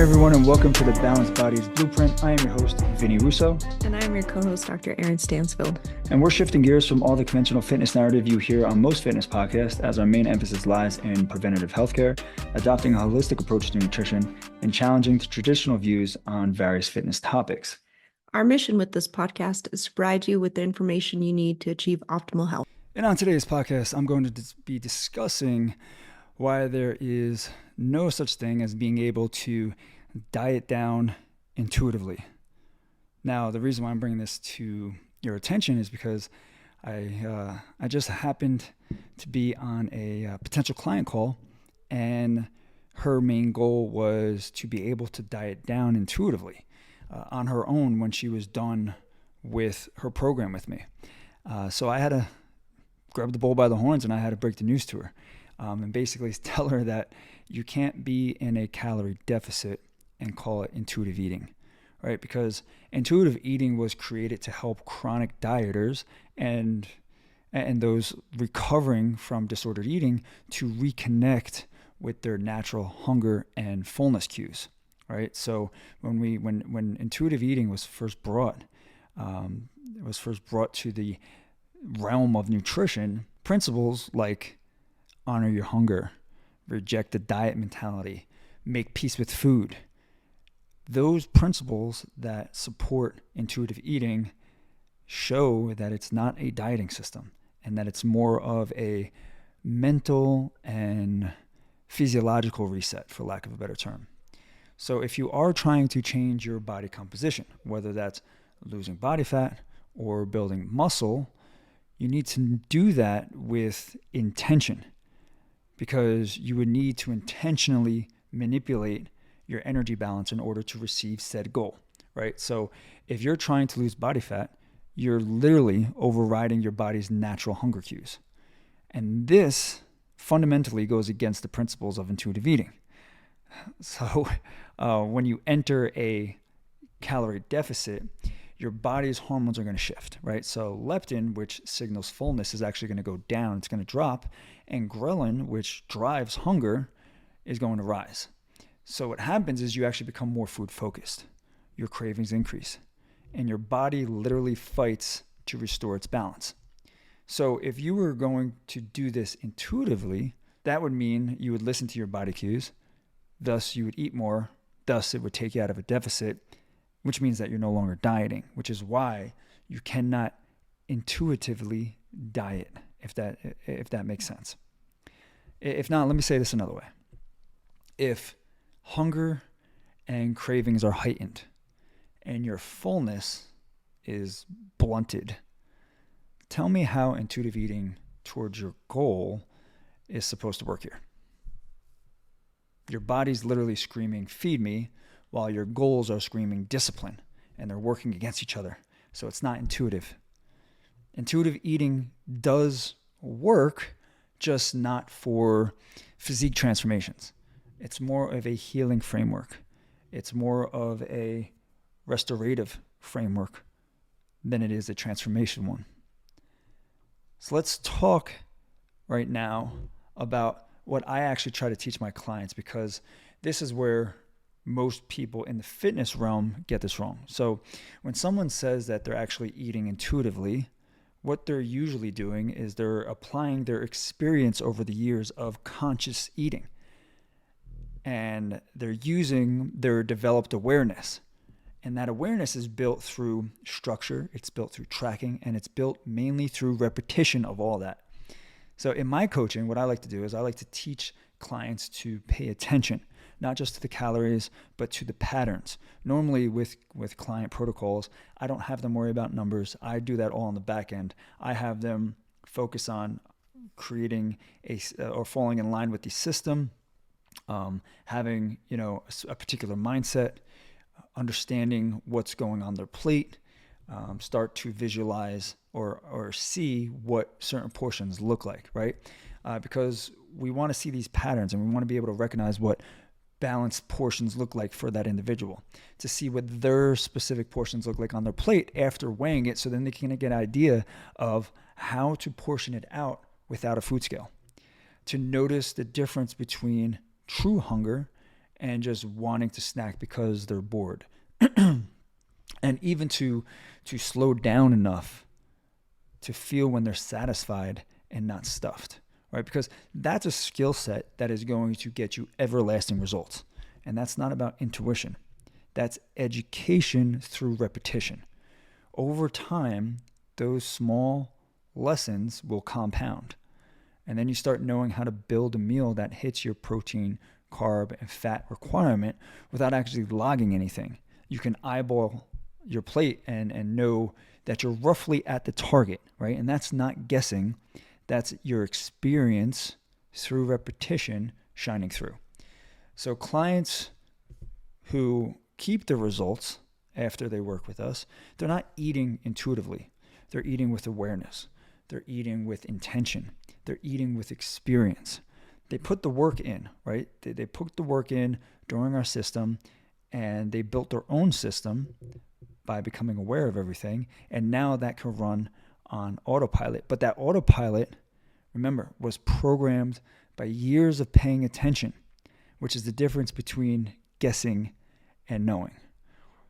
Hey everyone, and welcome to the Balanced Bodies Blueprint. I am your host, Vinny Russo. And I am your co-host, Dr. Erin Stansfield. And we're shifting gears from all the conventional fitness narrative you hear on most fitness podcasts, as our main emphasis lies in preventative healthcare, adopting a holistic approach to nutrition, and challenging the traditional views on various fitness topics. Our mission with this podcast is to provide you with the information you need to achieve optimal health. And on today's podcast, I'm going to be discussing why there is no such thing as being able to diet down intuitively. Now, the reason why I'm bringing this to your attention is because I just happened to be on a potential client call, and her main goal was to be able to diet down intuitively on her own when she was done with her program with me. So I had to grab the bull by the horns, and I had to break the news to her and basically tell her that you can't be in a calorie deficit and call it intuitive eating, right? Because intuitive eating was created to help chronic dieters and those recovering from disordered eating to reconnect with their natural hunger and fullness cues, right? So when intuitive eating was first brought, to the realm of nutrition, principles like honor your hunger, reject the diet mentality, make peace with food, those principles that support intuitive eating show that it's not a dieting system and that it's more of a mental and physiological reset, for lack of a better term. So if you are trying to change your body composition, whether that's losing body fat or building muscle, you need to do that with intention, because you would need to intentionally manipulate your energy balance in order to receive said goal, right? So if you're trying to lose body fat, you're literally overriding your body's natural hunger cues. And this fundamentally goes against the principles of intuitive eating. So when you enter a calorie deficit, your body's hormones are going to shift, right? So leptin, which signals fullness, is actually going to go down. It's going to drop. And ghrelin, which drives hunger, is going to rise. So what happens is you actually become more food focused. Your cravings increase. And your body literally fights to restore its balance. So if you were going to do this intuitively, that would mean you would listen to your body cues. Thus, you would eat more. Thus, it would take you out of a deficit, which means that you're no longer dieting, which is why you cannot intuitively diet, if that makes sense. If not, let me say this another way. If hunger and cravings are heightened and your fullness is blunted, tell me how intuitive eating towards your goal is supposed to work here. Your body's literally screaming, feed me, while your goals are screaming discipline, and they're working against each other. So it's not intuitive. Intuitive eating does work, just not for physique transformations. It's more of a healing framework. It's more of a restorative framework than it is a transformation one. So let's talk right now about what I actually try to teach my clients, because this is where most people in the fitness realm get this wrong. So when someone says that they're actually eating intuitively, what they're usually doing is they're applying their experience over the years of conscious eating. And they're using their developed awareness. And that awareness is built through structure, it's built through tracking, and it's built mainly through repetition of all that. So in my coaching, what I like to do is I like to teach clients to pay attention, not just to the calories, but to the patterns. Normally with client protocols, I don't have them worry about numbers. I do that all on the back end. I have them focus on creating or falling in line with the system, having a particular mindset, understanding what's going on their plate, start to visualize or see what certain portions look like, right? Because we want to see these patterns, and we want to be able to recognize what balanced portions look like for that individual, to see what their specific portions look like on their plate after weighing it, so then they can get an idea of how to portion it out without a food scale, to notice the difference between true hunger and just wanting to snack because they're bored. And even to slow down enough to feel when they're satisfied and not stuffed, right? Because that's a skill set that is going to get you everlasting results. And that's not about intuition. That's education through repetition. Over time, those small lessons will compound. And then you start knowing how to build a meal that hits your protein, carb, and fat requirement without actually logging anything. You can eyeball your plate and know that you're roughly at the target, right? And that's not guessing. That's your experience through repetition shining through. So clients who keep the results after they work with us, they're not eating intuitively. They're eating with awareness. They're eating with intention. They're eating with experience. They put the work in, right? They put the work in during our system, and they built their own system by becoming aware of everything. And now that can run on autopilot. But that autopilot, remember, was programmed by years of paying attention, which is the difference between guessing and knowing.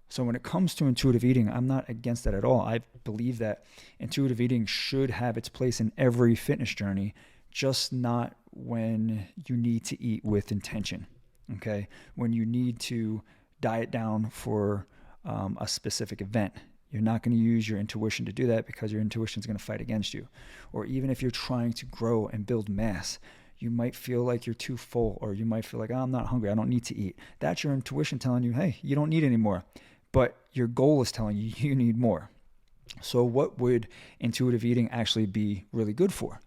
So when it comes to intuitive eating, I'm not against that at all. I believe that intuitive eating should have its place in every fitness journey, just not when you need to eat with intention, okay? When you need to diet down for a specific event. You're not going to use your intuition to do that because your intuition is going to fight against you. Or even if you're trying to grow and build mass, you might feel like you're too full, or you might feel like, oh, I'm not hungry, I don't need to eat. That's your intuition telling you, hey, you don't need any more. But your goal is telling you you need more. So what would intuitive eating actually be really good for?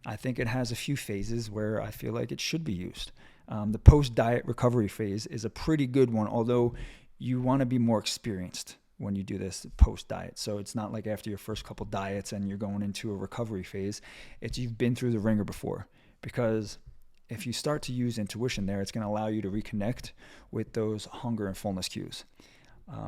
I think it has a few phases where I feel like it should be used. The post-diet recovery phase is a pretty good one, although you want to be more experienced when you do this post-diet. So it's not like after your first couple diets and you're going into a recovery phase. It's you've been through the ringer before. Because if you start to use intuition there, it's going to allow you to reconnect with those hunger and fullness cues.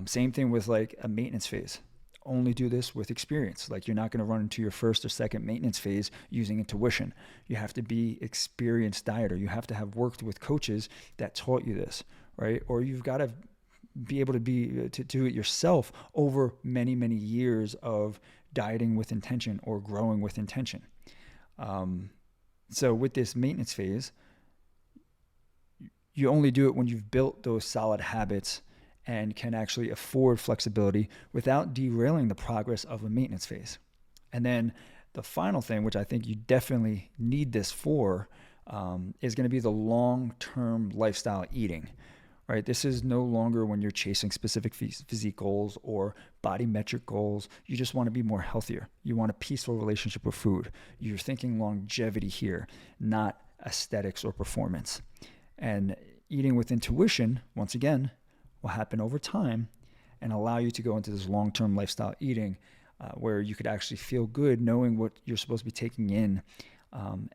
Same thing with like a maintenance phase. Only do this with experience. Like you're not going to run into your first or second maintenance phase using intuition. You have to be experienced dieter. You have to have worked with coaches that taught you this, right? Or you've got to be able to do it yourself over many, many years of dieting with intention or growing with intention. So with this maintenance phase, you only do it when you've built those solid habits and can actually afford flexibility without derailing the progress of a maintenance phase. And then the final thing, which I think you definitely need this for, is going to be the long-term lifestyle eating. Right? This is no longer when you're chasing specific physique goals or body metric goals. You just want to be more healthier. You want a peaceful relationship with food. You're thinking longevity here, not aesthetics or performance. And eating with intuition, once again, will happen over time and allow you to go into this long-term lifestyle eating where you could actually feel good knowing what you're supposed to be taking in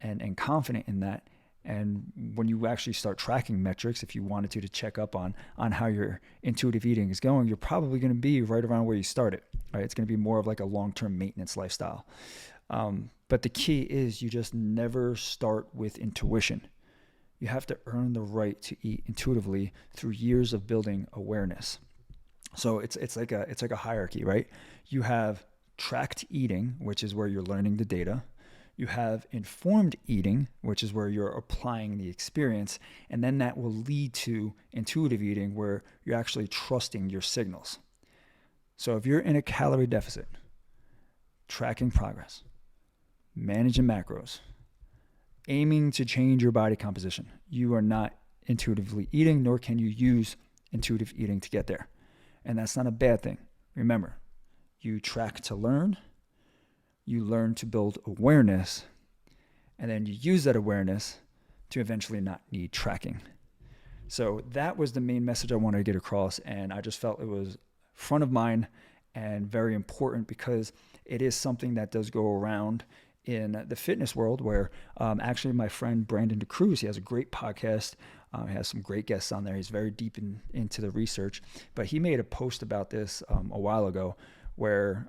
and confident in that. And when you actually start tracking metrics, if you wanted to check up on how your intuitive eating is going, you're probably going to be right around where you started, right? It's going to be more of like a long-term maintenance lifestyle. But the key is you just never start with intuition. You have to earn the right to eat intuitively through years of building awareness. So it's like a hierarchy, right? You have tracked eating, which is where you're learning the data. You have informed eating, which is where you're applying the experience. And then that will lead to intuitive eating, where you're actually trusting your signals. So if you're in a calorie deficit, tracking progress, managing macros, aiming to change your body composition, you are not intuitively eating, nor can you use intuitive eating to get there. And that's not a bad thing. Remember, you track to learn. You learn to build awareness, and then you use that awareness to eventually not need tracking. So that was the main message I wanted to get across, and I just felt it was front of mind and very important because it is something that does go around in the fitness world where actually my friend Brandon DeCruz, he has a great podcast, he has some great guests on there. He's very deep into the research, but he made a post about this a while ago where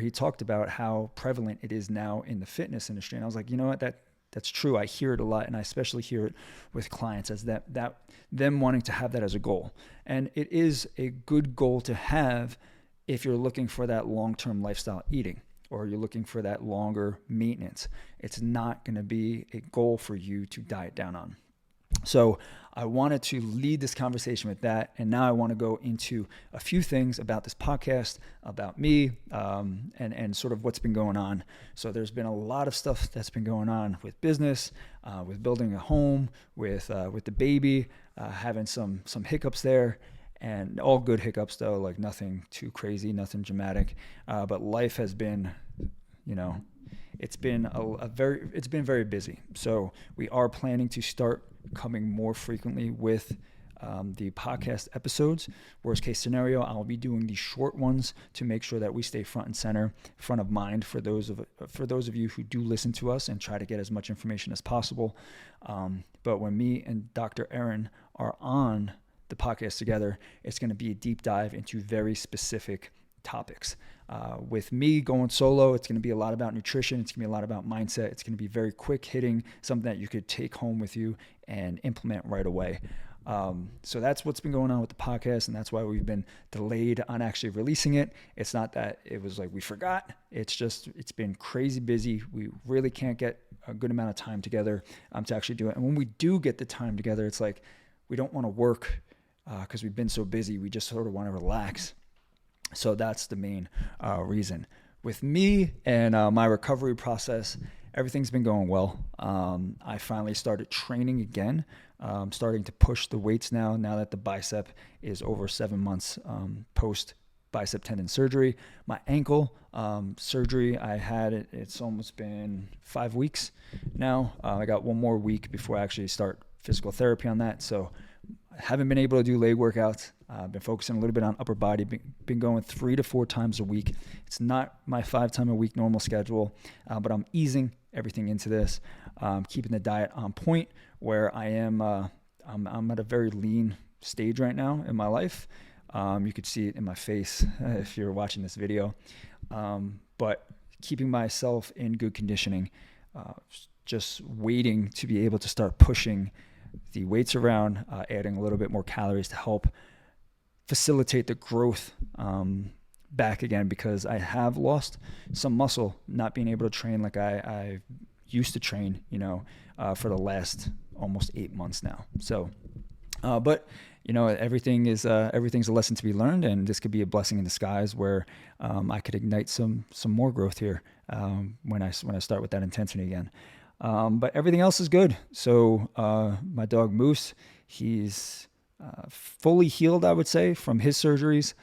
he talked about how prevalent it is now in the fitness industry. And I was like, you know what, that That's true. I hear it a lot, and I especially hear it with clients as that them wanting to have that as a goal. And it is a good goal to have if you're looking for that long-term lifestyle eating, or you're looking for that longer maintenance. It's not going to be a goal for you to diet down on. So I wanted to lead this conversation with that. And now I want to go into a few things about this podcast, about me, and sort of what's been going on. So there's been a lot of stuff that's been going on with business, with building a home, with the baby, having some hiccups there. And all good hiccups though, like nothing too crazy, nothing dramatic. But life has been, it's been it's been very busy. So we are planning to start coming more frequently with the podcast episodes. Worst case scenario, I'll be doing these short ones to make sure that we stay front and center, front of mind for those of you who do listen to us and try to get as much information as possible. But when me and Dr. Erin are on the podcast together, it's going to be a deep dive into very specific topics. With me going solo, it's going to be a lot about nutrition. It's going to be a lot about mindset. It's going to be very quick hitting, something that you could take home with you and implement right away. So that's what's been going on with the podcast, and that's why we've been delayed on actually releasing it. It's not that it was like we forgot. It's just, it's been crazy busy. We really can't get a good amount of time together to actually do it. And when we do get the time together, it's like we don't want to work because we've been so busy. We just sort of want to relax. So that's the main reason. With me and my recovery process, everything's been going well. I finally started training again. Starting to push the weights now that the bicep is over 7 months post bicep tendon surgery. My ankle surgery, I had it, it's almost been 5 weeks now. I got 1 more week before I actually start physical therapy on that. So I haven't been able to do leg workouts. I've been focusing a little bit on upper body, been going 3 to 4 times a week. It's not my 5 time a week normal schedule, but I'm easing everything into this, keeping the diet on point where I am. I'm at a very lean stage right now in my life. You could see it in my face if you're watching this video, but keeping myself in good conditioning, just waiting to be able to start pushing the weights around, adding a little bit more calories to help facilitate the growth back again, because I have lost some muscle not being able to train like I used to train, for the last almost 8 months now. So, but everything's a lesson to be learned, and this could be a blessing in disguise where I could ignite some more growth here when I start with that intensity again. But everything else is good. So my dog Moose, he's fully healed, I would say, from his surgeries.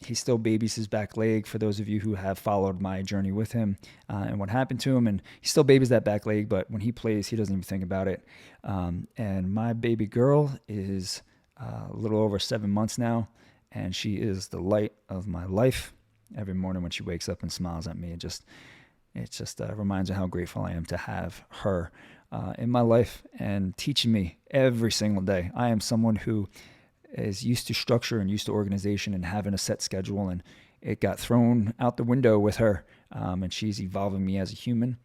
He still babies his back leg, for those of you who have followed my journey with him and what happened to him. And he still babies that back leg, but when he plays, he doesn't even think about it. And my baby girl is a little over 7 months now, and she is the light of my life. Every morning when she wakes up and smiles at me, it just reminds me how grateful I am to have her in my life and teaching me every single day. I am someone who is used to structure and used to organization and having a set schedule, and it got thrown out the window with her. And she's evolving me as a human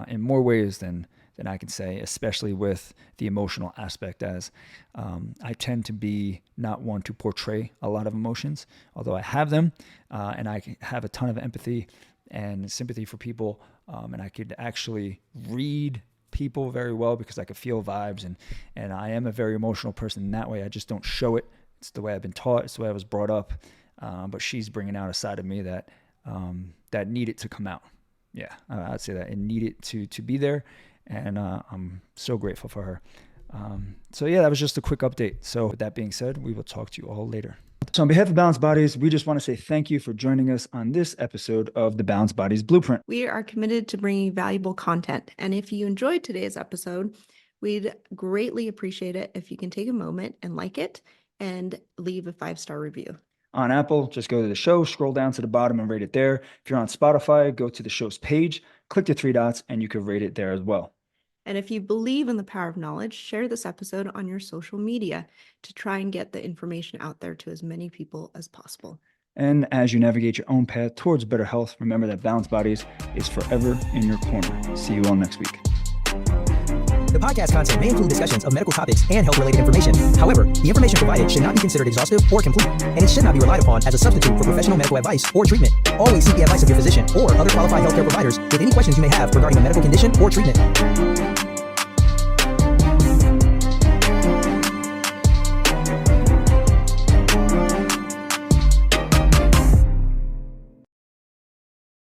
in more ways than I can say, especially with the emotional aspect, as I tend to be not one to portray a lot of emotions, although I have them, and I have a ton of empathy and sympathy for people, and I could actually read people very well because I could feel vibes, and I am a very emotional person in that way. I just don't show it. It's the way I've been taught. It's the way I was brought up. But she's bringing out a side of me that needed to come out. Yeah, I'd say that it needed to be there, and I'm so grateful for her. So yeah, that was just a quick update. So with that being said, we will talk to you all later. So on behalf of Balanced Bodies, we just want to say thank you for joining us on this episode of the Balanced Bodies Blueprint. We are committed to bringing valuable content. And if you enjoyed today's episode, we'd greatly appreciate it if you can take a moment and like it and leave a 5-star review. On Apple, just go to the show, scroll down to the bottom and rate it there. If you're on Spotify, go to the show's page, click the 3 dots, and you can rate it there as well. And if you believe in the power of knowledge, share this episode on your social media to try and get the information out there to as many people as possible. And as you navigate your own path towards better health, remember that Balanced Bodies is forever in your corner. See you all next week. The podcast content may include discussions of medical topics and health-related information. However, the information provided should not be considered exhaustive or complete, and it should not be relied upon as a substitute for professional medical advice or treatment. Always seek the advice of your physician or other qualified healthcare providers with any questions you may have regarding a medical condition or treatment.